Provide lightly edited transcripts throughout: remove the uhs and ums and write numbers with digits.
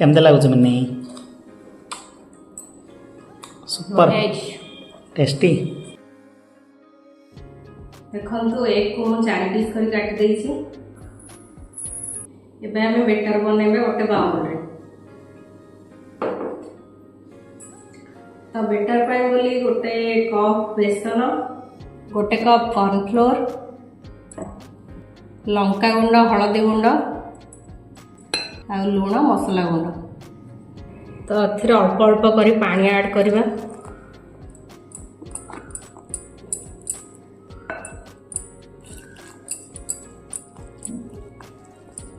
केमते लागुच mini super tasty. देखो एक को 4 पीस कर काट देछि। एबे हमें बेटर बनेबे गोटे बाउल रे। तो बेटर पाई बोली गोटे कप बेसन, गोटे कप कॉर्नफ्लोर, लंका गुंड, हलदी गुंड आ लुण, मसला गुंड। तो एथिरे अल्प अल्प करी पानी ऐड करबा।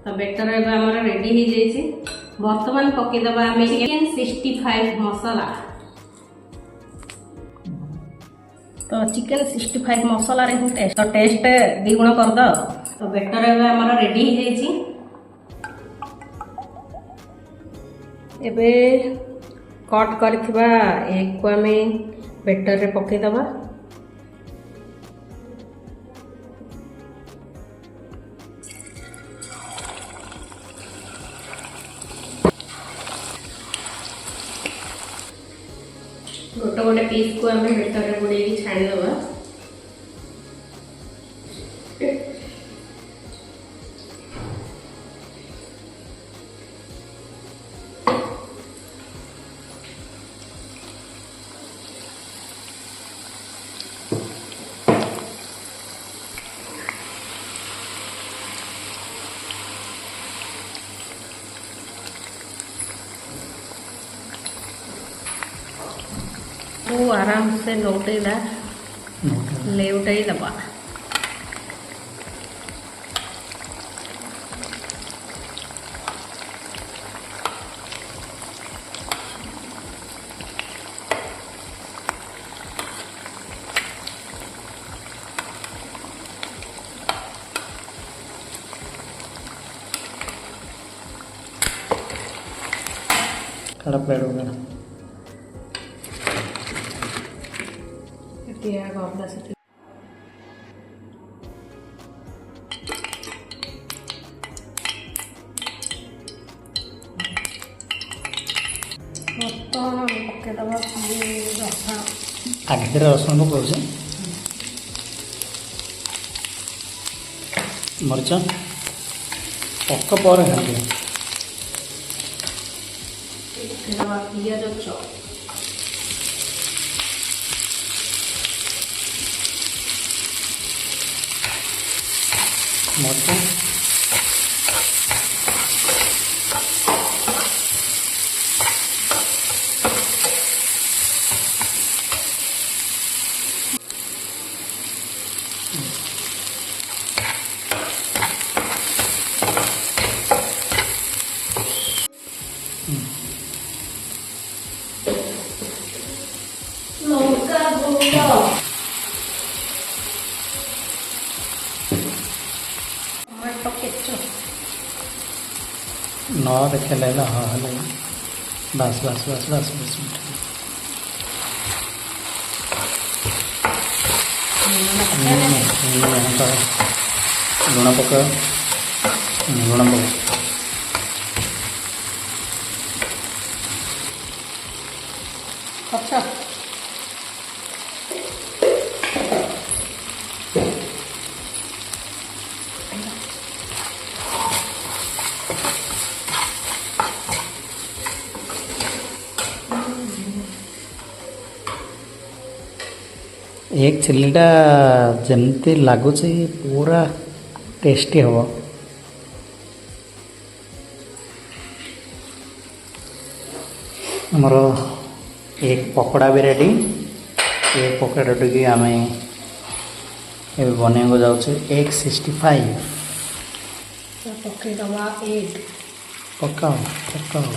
तो बेटर एबे हमरा रेडी हो जाइए। वर्तमान पकेदबा आम चिकेन 65 मसला। तो चिकेन 65 मसला रे टेस्ट तो टेस्ट द्विगुण कर दो। तो बेटर एबे हमरा रेडी हो जाइए। एबे कट करथिबा एग को आम बेटर रे पकेदबा। गोटे गोटे पीस को आम बेटर रे बुड़े छाड़ी दबा। वो आराम से लौटेला लेउटाई दबा। कड़ा प्लेट होगा या गबला से आगे रसुण पकाउछ मरच पक्का पर खाली पियाज चॉप मरच लंका गुंड टमाटो केचप न देखेला हाँ हेला बस बस बस बस बस लुण पका लुण पका अच्छा एक चिल्लीटा जमती लगुच पूरा टेस्टी हम आमर एक पकोड़ा भी रेडी। एक पकोड़ा टी आम बनवा जाऊँ एग 65 पकईदबा एग पकाओ पकाओ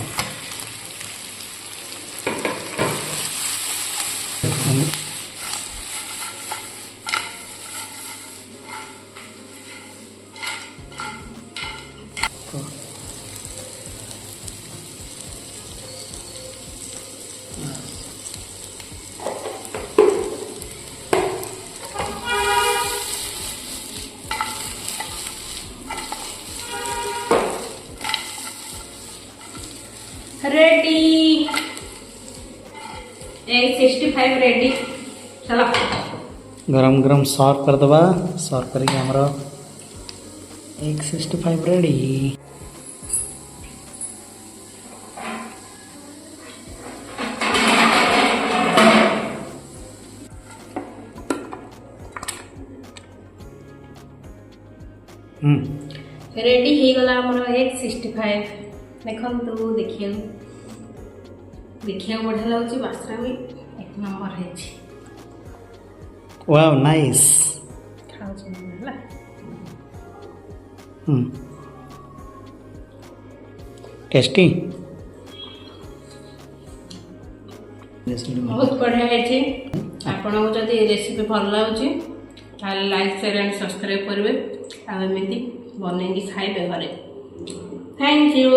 एग 65 रेडी। चलो गरम गरम सर्व कर दबा। सर्व करके हमरो एग 65 रेडी। रेडी हो गला हमर एग 65। देखंतु देखियो देखियो बढ़िया लागुची, बास्रा भी एक नंबर है छी। Wow nice. खाओ चला टेस्टी बहुत बढ़िया है। आपको जदि रेसिपी भल लगे लाइक शेयर एंड सब्सक्राइब करेंगे। आमती बनई खाइबे घरे। Thank you.